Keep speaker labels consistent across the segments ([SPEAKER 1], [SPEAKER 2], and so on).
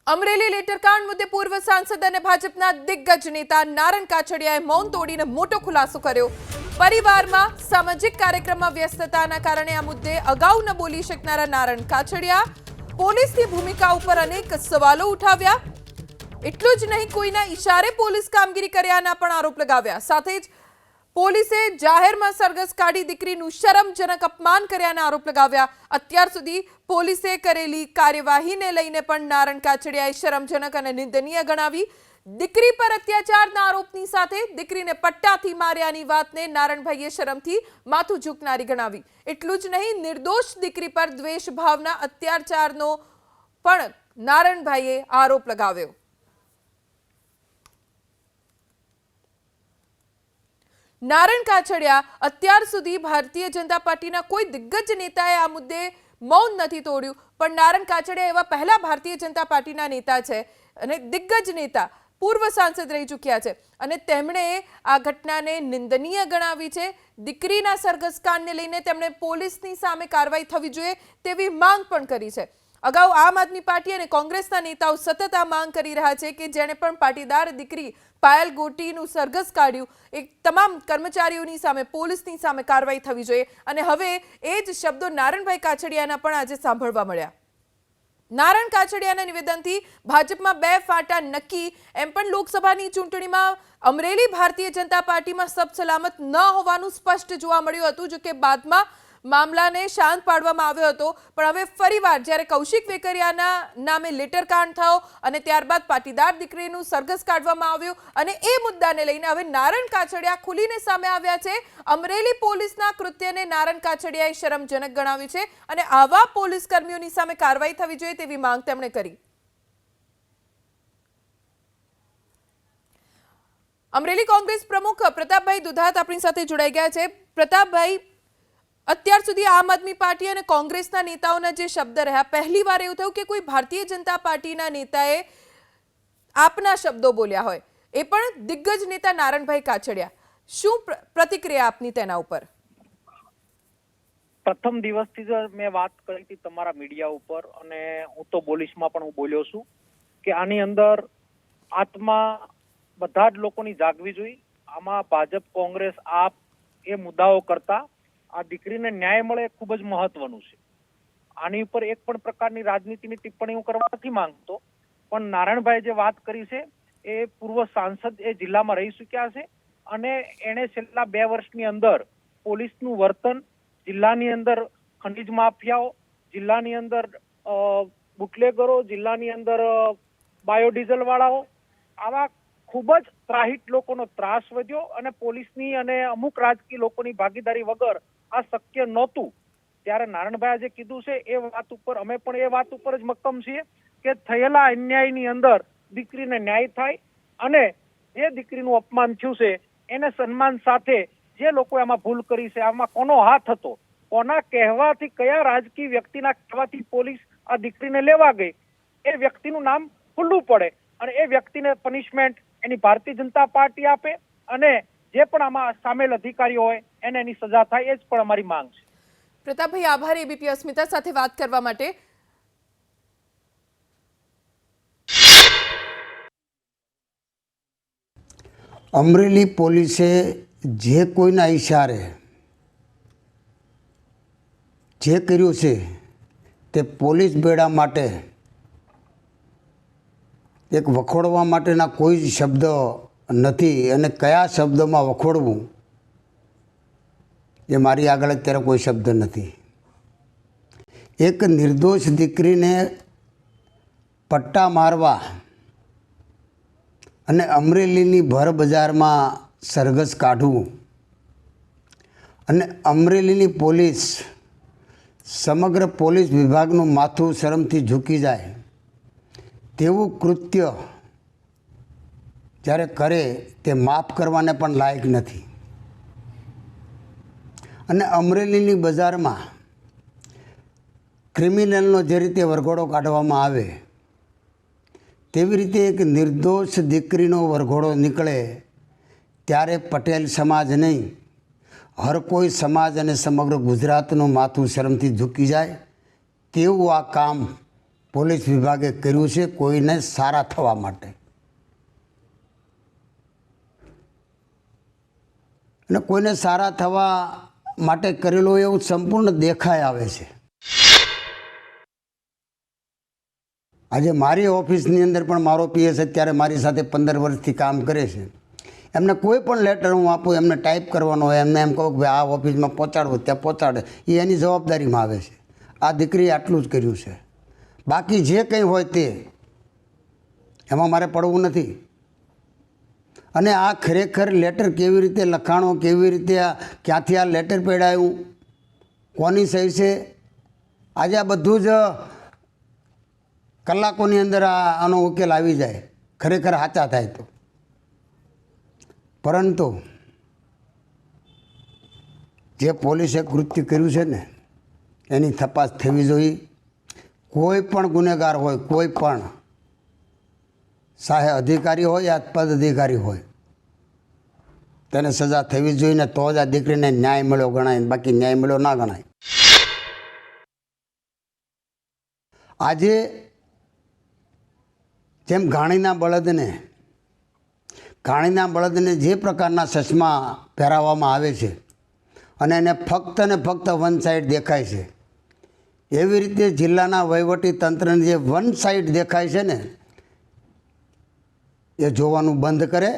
[SPEAKER 1] અમરેલી લેટરકાંડ મુદ્દે પૂર્વ સાંસદ અને ભાજપના દિગ્ગજ નેતા નારણ કાછડિયાએ મૌન તોડીને મોટો ખુલાસો કર્યો। પરિવારમાં સામાજિક કાર્યક્રમમાં વ્યસ્તતાના કારણે આ મુદ્દે અગાઉ ન બોલી શકનારા નારણ કાછડિયા પોલીસની ભૂમિકા ઉપર અનેક સવાલો ઉઠાવ્યા। એટલું જ નહીં, કોઈના ઈશારે પોલીસ કામગીરી કર્યાના પણ આરોપ લગાવ્યા। સાથે જ પોલીસે જાહેરમાં સરઘસ કાઢી દીકરીનું શરમજનક અપમાન કર્યાના આરોપ લગાવ્યા। અત્યાર સુધી પોલીસે કરેલી કાર્યવાહીને લઈને પણ નારણ કાછડિયાએ શરમજનક અને નિંદનીય ગણાવી। દીકરી પર અત્યાચારના આરોપની સાથે દીકરીને પટ્ટાથી માર્યાની વાતને નારણભાઈએ શરમથી માથું ઝૂકનારી ગણાવી। એટલું જ નહીં, નિર્દોષ દીકરી પર દ્વેષ ભાવના અત્યાચારનો પણ નારણભાઈએ આરોપ લગાવ્યો। નારણ કાછડિયા અત્યાર સુધી ભારતીય જનતા પાર્ટીના કોઈ દિગ્ગજ નેતાએ આ મુદ્દે મૌન નથી તોડ્યું, પણ નારણ કાછડિયા એવા પહેલા ભારતીય જનતા પાર્ટીના નેતા છે અને દિગ્ગજ નેતા, પૂર્વ સાંસદ રહી ચૂક્યા છે અને તેમણે આ ઘટનાને નિંદનીય ગણાવી છે। દીકરીના સરઘસ કાંડને લઈને તેમણે પોલીસની સામે કાર્યવાહી થવી જોઈએ તેવી માંગ પણ કરી છે। અગાઉ આમ આદમી પાર્ટી અને કોંગ્રેસના નેતાઓ સતત આ માંગ કરી રહ્યા છે કે જેણે પણ પાટીદાર દીકરી પાયલ ગોટીનું સરઘસ કાઢ્યું એ તમામ કર્મચારીઓની સામે પોલીસની સામે કાર્યવાહી થવી જોઈએ અને હવે એ જ શબ્દો નારણભાઈ કાછડિયાના પણ આજે સાંભળવા મળ્યા। નારણ કાછડિયાના નિવેદનથી ભાજપમાં બે ફાટા નક્કી, એમ પણ લોકસભાની ચૂંટણીમાં અમરેલી ભારતીય જનતા પાર્ટીમાં સબ સલામત ન હોવાનું સ્પષ્ટ જોવા મળ્યું હતું, જો કે બાદમાં મામલાને શાંત પાડવામાં આવ્યો હતો। પણ હવે ફરીવાર જ્યારે કૌશિક વેકરિયાના નામે લેટરકાંડ થયો અને ત્યારબાદ પાટીદાર દીકરીનું સરઘસ કાઢવામાં આવ્યું અને એ મુદ્દાને લઈને હવે નારણ કાછડિયા ખુલીને સામે આવ્યા છે। અમરેલી પોલીસના કૃત્યને નારણ કાછડિયાએ શરમજનક ગણાવ્યું છે અને આવા પોલીસ કર્મીઓની સામે કાર્યવાહી થવી જોઈએ તેવી માંગ તેમણે કરી। અમરેલી કોંગ્રેસ પ્રમુખ પ્રતાપભાઈ દુધાત આપણી સાથે જોડાઈ ગયા છે। પ્રતાપભાઈ, અત્યાર સુધી આમ આદમી પાર્ટી અને કોંગ્રેસના નેતાઓના જે શબ્દ રહ્યા, પહેલી વાર એવું થયું કે કોઈ ભારતીય જનતા પાર્ટીના નેતાએ આપના શબ્દો બોલ્યા હોય, એ પણ દિગ્ગજ નેતા નારણભાઈ કાછડિયા। શું પ્રતિક્રિયા આપની તેના ઉપર?
[SPEAKER 2] પ્રથમ દિવસથી જ મેં વાત કરી હતી તમારા મીડિયા ઉપર અને હું તો પોલીસમાં પણ હું બોલ્યો છું કે આની અંદર આત્મા બધા જ લોકોની જાગવી જોઈએ। આમાં ભાજપ, કોંગ્રેસ, આપ એ મુદ્દાઓ કરતા આ દીકરીને ન્યાય મળે એ ખૂબ જ મહત્વનું છે। આની ઉપર એક પણ પ્રકારની રાજનીતિની ટિપ્પણી હું કરવા નથી માંગતો, પણ નારણભાઈ જે વાત કરી છે એ પૂર્વ સાંસદ એ જિલ્લામાં રહી ચૂક્યા છે અને એને છેલ્લા 2 વર્ષની અંદર પોલીસનું વર્તન, જિલ્લાની અંદર ખનીજ માફિયાઓ, જિલ્લાની અંદર બુટલેગરો, જિલ્લાની અંદર બાયોડીઝલ વાળાઓ, આવા ખૂબ જ ત્રાહિત લોકોનો ત્રાસ વધ્યો અને પોલીસની અને અમુક રાજકીય લોકોની ભાગીદારી વગર આ શક્ય નહોતું। ત્યારે નારણભાઈ જે કીધું છે એ વાત ઉપર અમે પણ એ વાત ઉપર જ મક્કમ છીએ કે થયેલા અન્યાયની અંદર દીકરીને ન્યાય થાય અને જે દીકરીનું અપમાન થયું છે એને સન્માન સાથે જે લોકોએ આમાં ભૂલ કરી છે, આમાં કોનો હાથ હતો, કોના કહેવાથી, કયા રાજકીય વ્યક્તિના કહેવાથી પોલીસ આ દીકરીને લેવા ગઈ, એ વ્યક્તિનું નામ ખુલ્લું પડે અને એ વ્યક્તિને પનિશમેન્ટ એની ભારતીય જનતા પાર્ટી આપે અને જે પણ આમાં સામેલ અધિકારીઓ હોય એને એની સજા થાય, એ જ પણ અમારી માંગ છે।
[SPEAKER 1] પ્રતાપભાઈ, આભાર એબીપી અસ્મિતા સાથે વાત કરવા માટે।
[SPEAKER 3] અમરેલી પોલીસે જે કોઈના ઈશારે જે કર્યું છે તે પોલીસ બેડા માટે એક વખોડવા માટેના કોઈ જ શબ્દ નથી અને કયા શબ્દોમાં વખોડવું એ મારી આગળ અત્યારે કોઈ શબ્દ નથી। એક નિર્દોષ દીકરીને પટ્ટા મારવા અને અમરેલીની ભર બજારમાં સરઘસ કાઢવું અને અમરેલીની પોલીસ, સમગ્ર પોલીસ વિભાગનું માથું શરમથી ઝૂકી જાય તેવું કૃત્ય જ્યારે કરે તે માફ કરવાને પણ લાયક નથી। અને અમરેલીની બજારમાં ક્રિમિનલનો જે રીતે વરઘોડો કાઢવામાં આવે તેવી રીતે એક નિર્દોષ દીકરીનો વરઘોડો નીકળે ત્યારે પટેલ સમાજ નહીં, હર કોઈ સમાજ અને સમગ્ર ગુજરાતનું માથું શરમથી ઝૂકી જાય તેવું આ કામ પોલીસ વિભાગે કર્યું છે કોઈને સારા થવા માટે. અને કોઈને સારા થવા માટે કરેલું એવું સંપૂર્ણ દેખાઈ આવે છે. આજે મારી ઓફિસની અંદર પણ મારો પીએસ અત્યારે મારી સાથે 15 વર્ષથી કામ કરે છે. એમને કોઈ પણ લેટર હું આપું, એમને ટાઈપ કરવાનો હોય, એમને એમ કહું કે ભાઈ આ ઓફિસમાં પહોંચાડવું, ત્યાં પહોંચાડે, એ એની જવાબદારીમાં આવે છે. આ દીકરીએ આટલું જ કર્યું છે. બાકી જે કંઈ હોય તે એમાં મારે પડવું નથી. અને આ ખરેખર લેટર કેવી રીતે લખાણો, કેવી રીતે ક્યાંથી આ લેટર પેડાયું, કોની સહી છે, આજે આ બધું જ કલાકોની અંદર આનો ઉકેલ આવી જાય, ખરેખર સાચા થાય તો. પરંતુ જે પોલીસે કૃત્ય કર્યું છે ને એની તપાસ થવી જોઈએ. કોઈ પણ ગુનેગાર હોય, કોઈ પણ ચાહે અધિકારી હોય યા પદ અધિકારી હોય, તેને સજા થવી જોઈએ ને તો જ આ દીકરીને ન્યાય મળ્યો ગણાય, બાકી ન્યાય મળ્યો ના ગણાય. આજે જેમ ઘાણીના બળદને જે પ્રકારના ચશ્મા પહેરાવવામાં આવે છે અને એને ફક્ત ને ફક્ત વન સાઈડ દેખાય છે, એવી રીતે જિલ્લાના વહીવટી તંત્રને જે વન સાઈડ દેખાય છે ને એ જોવાનું બંધ કરે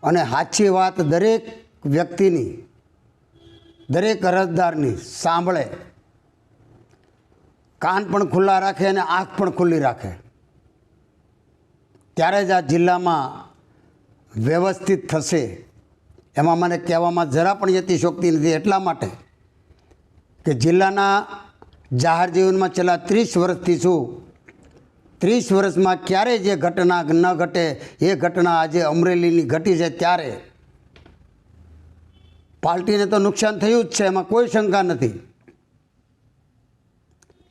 [SPEAKER 3] અને સાચી વાત દરેક વ્યક્તિની, દરેક અરજદારની સાંભળે, કાન પણ ખુલ્લા રાખે અને આંખ પણ ખુલ્લી રાખે. ત્યારે જ આ જિલ્લામાં વ્યવસ્થિત થશે. એમાં મને કહેવામાં જરા પણ યતિશોક્તિ નથી, એટલા માટે કે જિલ્લાના જાહેર જીવનમાં છેલ્લા 30 વર્ષથી છું. 30 વર્ષમાં ક્યારેય જે ઘટના ન ઘટે એ ઘટના આજે અમરેલીની ઘટી છે. ત્યારે પાર્ટીને તો નુકસાન થયું જ છે, એમાં કોઈ શંકા નથી.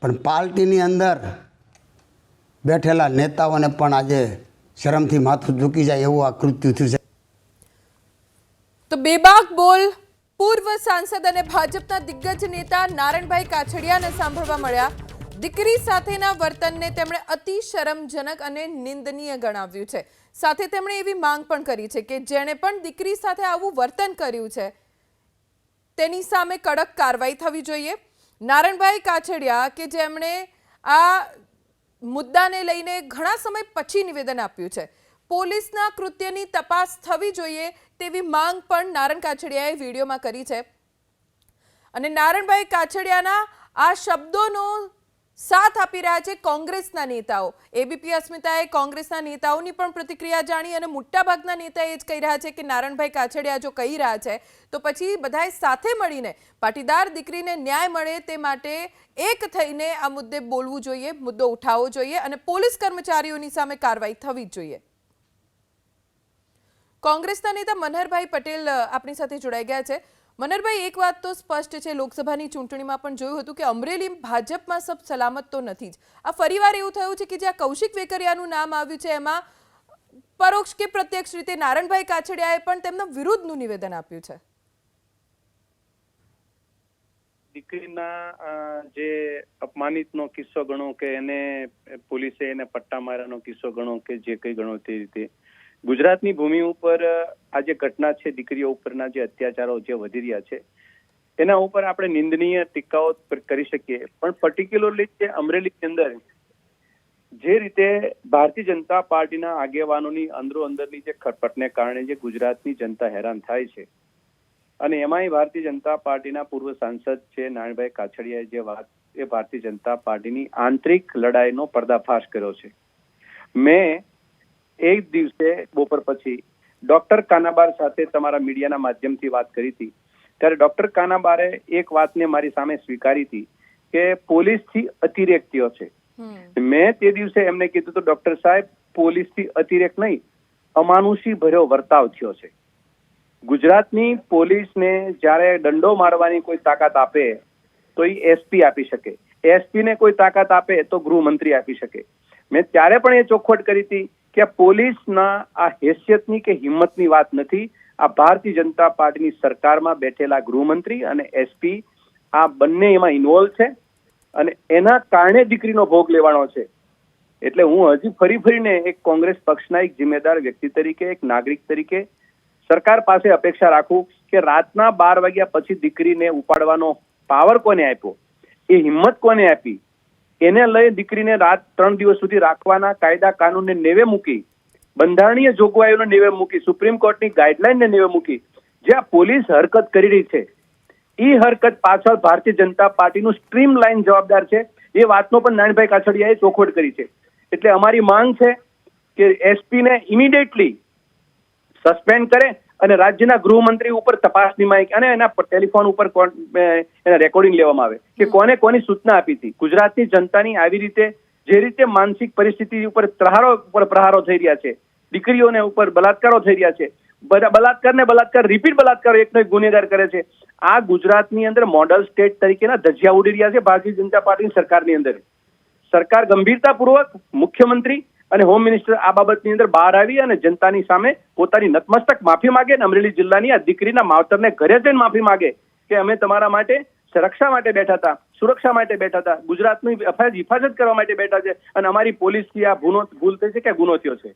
[SPEAKER 3] પણ પાર્ટીની અંદર બેઠેલા નેતાઓને પણ આજે શરમથી માથું ઝૂકી જાય એવું આ કૃત્ય થયું છે.
[SPEAKER 1] તો બેબાક બોલ પૂર્વ સાંસદ અને ભાજપના દિગ્ગજ નેતા નારણભાઈ કાછડિયાને સાંભળવા મળ્યા. દીકરી સાથેના વર્તનને તેમણે અતિ શરમજનક અને નિંદનીય ગણાવ્યું છે. સાથે તેમણે એવી માંગ પણ કરી છે કે જેણે પણ દીકરી સાથે આવું વર્તન કર્યું છે તેની સામે કડક કાર્યવાહી થવી જોઈએ. નારણભાઈ કાછડિયા કે જેમણે આ મુદ્દાને લઈને ઘણા સમય પછી નિવેદન આપ્યું છે, પોલીસના કૃત્યની તપાસ થવી જોઈએ તેવી માંગ પણ નારણ કાછડિયાએ વિડીયોમાં કરી છે. અને નારણભાઈ કાછડિયાના આ શબ્દોનો સાથ આપી રહ્યા છે કોંગ્રેસના નેતાઓ. એબીપી અસ્મિતાએ કોંગ્રેસના નેતાઓની પણ પ્રતિક્રિયા જાણી અને મોટાભાગના નેતા એ જ કહી રહ્યા છે કે નારણભાઈ કાછડિયા જો કહી રહ્યા છે તો પછી બધાએ સાથે મળીને પાટીદાર દીકરીને ન્યાય મળે તે માટે એક થઈને આ મુદ્દે બોલવું જોઈએ, મુદ્દો ઉઠાવવો જોઈએ અને પોલીસ કર્મચારીઓની સામે કાર્યવાહી થવી જ જોઈએ. કોંગ્રેસના નેતા મનહરભાઈ પટેલ આપણી સાથે જોડાઈ ગયા છે. મનહરભાઈ, એક વાત તો સ્પષ્ટ છે, લોકસભાની ચૂંટણીમાં પણ જોયું હતું કે અમરેલી ભાજપમાં સબ સલામત તો નથી જ. આ ફરીવાર એવું થયું છે કે જ્યાં કૌશિક વેકરિયાનું નામ આવ્યું છે એમાં પરોક્ષ કે પ્રત્યક્ષ રીતે નારણભાઈ કાછડિયાએ પણ તેમના વિરુદ્ધનું નિવેદન આપ્યું છે.
[SPEAKER 4] દીકરીના જે અપમાનિતનો કિસ્સો ગણો કે એને પોલીસે એને પટ્ટા માર્યાનો કિસ્સો ગણો કે જે કંઈ ગણો તે રીતે ગુજરાતની ભૂમિ ઉપર આ જે ઘટના છે, દીકરીઓ ઉપરના જે અત્યાચારો જે વધી રહ્યા છે એના ઉપર આપણે નિંદનીય ટીકાઓ કરી શકીએ. પણ પર્ટિક્યુલરલી જે અમરેલીની અંદર જે રીતે ભારતીય જનતા પાર્ટીના આગેવાનોની અંદરોઅંદરની જે ખરપટને કારણે જે ગુજરાતની જનતા હેરાન થાય છે અને એમાંય ભારતીય જનતા પાર્ટીના પૂર્વ સાંસદ છે નારણભાઈ કાછડિયાએ જે વાત એ ભારતીય જનતા પાર્ટીની આંતરિક લડાઈનો પર્દાફાશ કર્યો છે. મેં એક દિવસે બપોર પછી ડોક્ટર કાનાબાર સાથે તમારા મીડિયાના માધ્યમથી વાત કરી હતી. ત્યારે ડોક્ટર કાનાબારે એક વાતને મારી સામે સ્વીકારી હતી કે પોલીસથી અતિરેક થયો છે. મેં તે દિવસે એમને કીધું તો ડોક્ટર સાહેબ, પોલીસથી અતિરેક નહીં, અમાનુષી ભર્યો વર્તાવ થયો છે. ગુજરાતની પોલીસને જ્યારે દંડો મારવાની કોઈ તાકાત આપે તો એ એસપી આપી શકે, એસપીને કોઈ તાકાત આપે તો ગૃહમંત્રી આપી શકે. મેં ત્યારે પણ એ ચોખવટ કરી હતી કે પોલીસના આ હેસિયતની કે હિંમતની વાત નથી. આ ભારતીય જનતા પાર્ટીની સરકારમાં બેઠેલા ગૃહમંત્રી અને એસપી આ બંને એમાં ઇન્વોલ્વ છે અને એના કારણે દીકરીનો ભોગ લેવાનો છે. એટલે હું હજી ફરીને એક કોંગ્રેસ પક્ષના એક જિમ્મેદાર વ્યક્તિ તરીકે, એક નાગરિક તરીકે સરકાર પાસે અપેક્ષા રાખું કે રાતના 12 વાગ્યા પછી દીકરીને ઉપાડવાનો પાવર કોને આપ્યો, એ હિંમત કોને આપી, એને લઈ દીકરીને રાત 3 દિવસ સુધી રાખવાના કાયદા કાનૂનને નેવે મૂકી, બંધારણીય જોગવાઈઓને નેવે મૂકી, સુપ્રીમ કોર્ટની ગાઈડલાઈનને નેવે મૂકી, જે આ પોલીસ હરકત કરી રહી છે એ હરકત પાછળ ભારતીય જનતા પાર્ટીનું સ્ટ્રીમલાઇન જવાબદાર છે. એ વાતનો પણ નારાયણભાઈ કાછડિયાએ ચોખવટ કરી છે. એટલે અમારી માંગ છે કે એસપીને ઇમિડિયેટલી સસ્પેન્ડ કરે અને રાજ્યના ગૃહમંત્રી ઉપર તપાસની માંગ અને એના ટેલિફોન ઉપર એના રેકોર્ડિંગ લેવામાં આવે કે કોને કોની સૂચના આપી હતી. ગુજરાતની જનતાની આવી રીતે જે રીતે માનસિક પરિસ્થિતિ ઉપર પ્રહારો થઈ રહ્યા છે, દીકરીઓને ઉપર બલાત્કારો થઈ રહ્યા છે, બલાત્કાર રિપીટ બલાત્કાર એકનો એક ગુનેગાર કરે છે. આ ગુજરાતની અંદર મોડલ સ્ટેટ તરીકેના ધજિયા ઉડી રહ્યા છે ભારતીય જનતા પાર્ટીની સરકારની અંદર. સરકાર ગંભીરતાપૂર્વક, મુખ્યમંત્રી અને હોમ મિનિસ્ટર આ બાબતની અંદર બહાર આવી અને જનતાની સામે પોતાની નતમસ્તક માફી માંગે અને અમરેલી જિલ્લાની આ દીકરીના માવતરને ઘરે જઈને માફી માંગે કે અમે તમારા માટે સુરક્ષા માટે બેઠા હતા, સુરક્ષા માટે બેઠા હતા, ગુજરાતની હિફાજત કરવા માટે બેઠા છે અને અમારી પોલીસથી આ ભૂલ થઈ છે કે ગુનો થયો છે.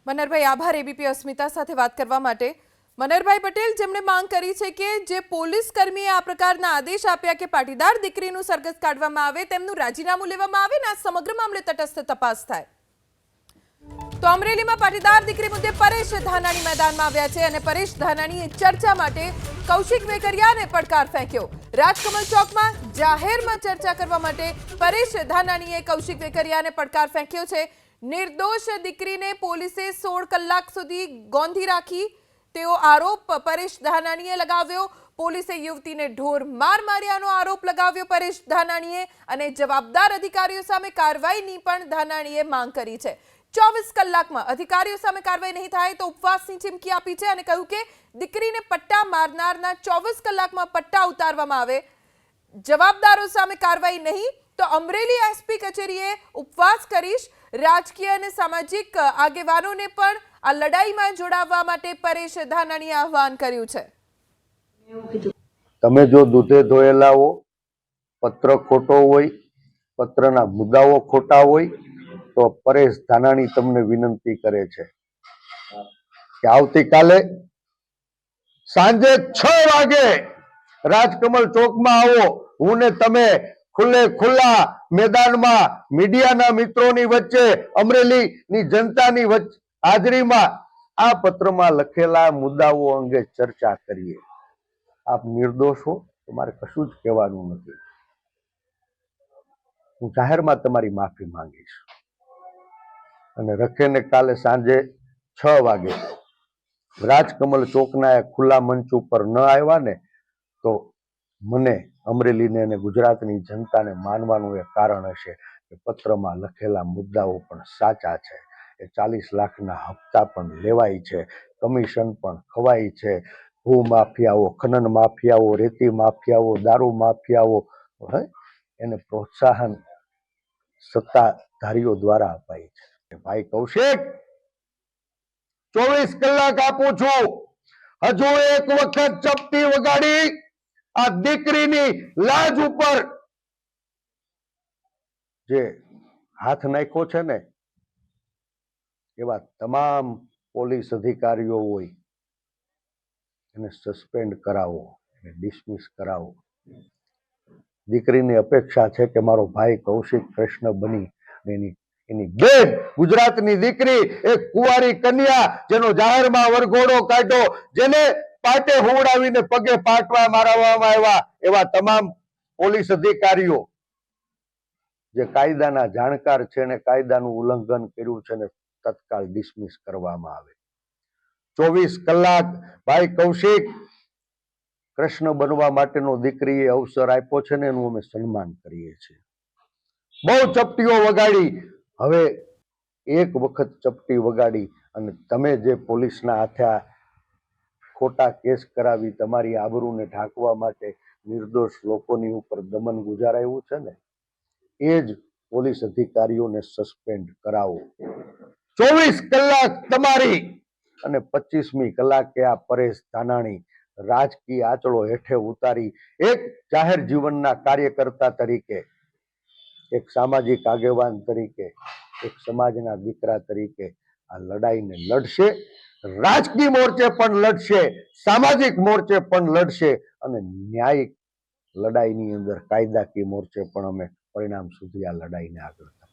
[SPEAKER 1] મનહરભાઈ, આભાર એબીપી અસ્મિતા સાથે વાત કરવા માટે. મનહરભાઈ પટેલ, જેમણે માંગ કરી છે કે જે પોલીસ કર્મીએ આ પ્રકારના આદેશ આપ્યા કે પાટીદાર દીકરીનું સરઘસ કાઢવામાં આવે, તેમનું રાજીનામું લેવામાં આવે ને આ સમગ્ર મામલે તટસ્થ તપાસ થાય. તો અમરેલીમાં પાટીદાર દીકરી મુદ્દે પરેશ ધાનાણી મેદાનમાં આવ્યા છે અને પરેશ ધાનાણીએ ચર્ચા માટે કૌશિક વેકરિયાને પડકાર ફેંક્યો. રાજકમલ ચોકમાં જાહેરમાં ચર્ચા કરવા માટે પરેશ ધાનાણીએ કૌશિક વેકરિયાને પડકાર ફેંક્યો છે. નિર્દોષ દીકરીને પોલીસે 16 કલાક સુધી ગોંધી રાખી તેવો આરોપ પરેશ ધાનાણીએ લગાવ્યો. પોલીસે યુવતીને ઢોર માર માર્યાનો આરોપ લગાવ્યો પરેશ ધાનાણીએ અને જવાબદાર અધિકારીઓ સામે કાર્યવાહીની પણ ધાનાણીએ માંગ કરી છે. 24 કલાકમાં અધિકારીઓ સામે કાર્યવાહી નહીં થાય તો ઉપવાસની ચીમકી આપી છે અને કહ્યું કે દીકરીને પટ્ટા મારનારના 24 કલાકમાં પટ્ટા ઉતારવામાં આવે. જવાબદારો સામે કાર્યવાહી નહીં તો અમરેલી એસપી કચેરીએ ઉપવાસ કરીશ. રાજકીય અને સામાજિક આગેવાનોને પણ આ લડાઈમાં જોડાવવા માટે પરેશ ધાનાણીએ આહવાન કર્યું છે.
[SPEAKER 5] તમે જો દૂધે ધોયેલા હો, પત્ર ખોટો હોય, પત્રના મુદ્દાઓ ખોટા હોય તો પરેશ ધાનાણી તમને વિનંતી કરે છે કે આવતીકાલે સાંજે 6 વાગે રાજકમલ ચોકમાં આવો. હું ને તમે ખુલ્લા મેદાનમાં મીડિયાના મિત્રોની વચ્ચે, અમરેલીની જનતાની હાજરીમાં આ પત્રમાં લખેલા મુદ્દાઓ અંગે ચર્ચા કરીએ. આપ નિર્દોષ હો તો મારે કશું જ કહેવાનું નથી. હું જાહેરમાં તમારી માફી માંગીશ અને રખેને કાલે સાંજે 6 વાગે રાજકમલ ચોકના ખુલ્લા મંચ ઉપર ન આવ્યા ને તો મને, અમરેલીને અને ગુજરાતની જનતાને માનવાનું એ કારણ હશે કે પત્રમાં લખેલા મુદ્દાઓ પણ સાચા છે. એ 40 લાખના હપ્તા પણ લેવાય છે, કમિશન પણ ખવાય છે, ભૂ માફિયાઓ, ખનન માફિયાઓ, રેતી માફિયાઓ, દારૂ માફિયાઓ એને પ્રોત્સાહન સત્તાધારીઓ દ્વારા અપાય છે. ભાઈ કૌશિક, 24 કલાક આપું છું, હજુ એક વખત ચપટી વગાડી આ દીકરીની લાજ ઉપર જે હાથ નાખ્યો છે ને એવા તમામ પોલીસ અધિકારીઓ હોય એને સસ્પેન્ડ કરાવો, એને ડિસમિસ કરાવો. દીકરીની અપેક્ષા છે કે મારો ભાઈ કૌશિક કૃષ્ણ બની એની બેન, ગુજરાતની દીકરી, એક કુંવારી કન્યા જેનો જાહેરમાં વરઘોડો કાઢ્યો, જેને પાટે હોવડાવીને પગે પાટવા મારવામાં આવ્યા, એવા તમામ પોલીસ અધિકારીઓ જે કાયદાના જાણકાર છે અને કાયદાનું ઉલ્લંઘન કર્યું છે ને તત્કાલ ડિસમિસ કરવામાં આવે. 24 કલાક ભાઈ કૌશિક કૃષ્ણ બનવા માટેનો દીકરીએ અવસર આપ્યો છે ને એનું અમે સન્માન કરીએ છીએ. બહુ ચપટીઓ વગાડી, હવે એક વખત ચપટી વગાડી અને તમે જે પોલીસના હાથે ખોટા કેસ કરાવી તમારી આબરૂને ઢાંકવા માટે નિર્દોષ લોકોની ઉપર દમન ગુજારાયું છે ને એ જ પોલીસ અધિકારીઓને સસ્પેન્ડ કરાવો. 24 કલાક તમારી અને 25મી કલાકે આ પરેશ ધાનાણી રાજકીય આંચળો હેઠે ઉતારી એક જાહેર જીવનના કાર્યકર્તા તરીકે, એક સામાજિક આગેવાન તરીકે, એક સમાજના દીકરા તરીકે આ લડાઈને લડશે. રાજકીય મોરચે પણ લડશે, સામાજિક મોરચે પણ લડશે અને ન્યાયિક લડાઈની અંદર કાયદાકીય મોરચે પણ અમે પરિણામ સુધી આ લડાઈને આગળ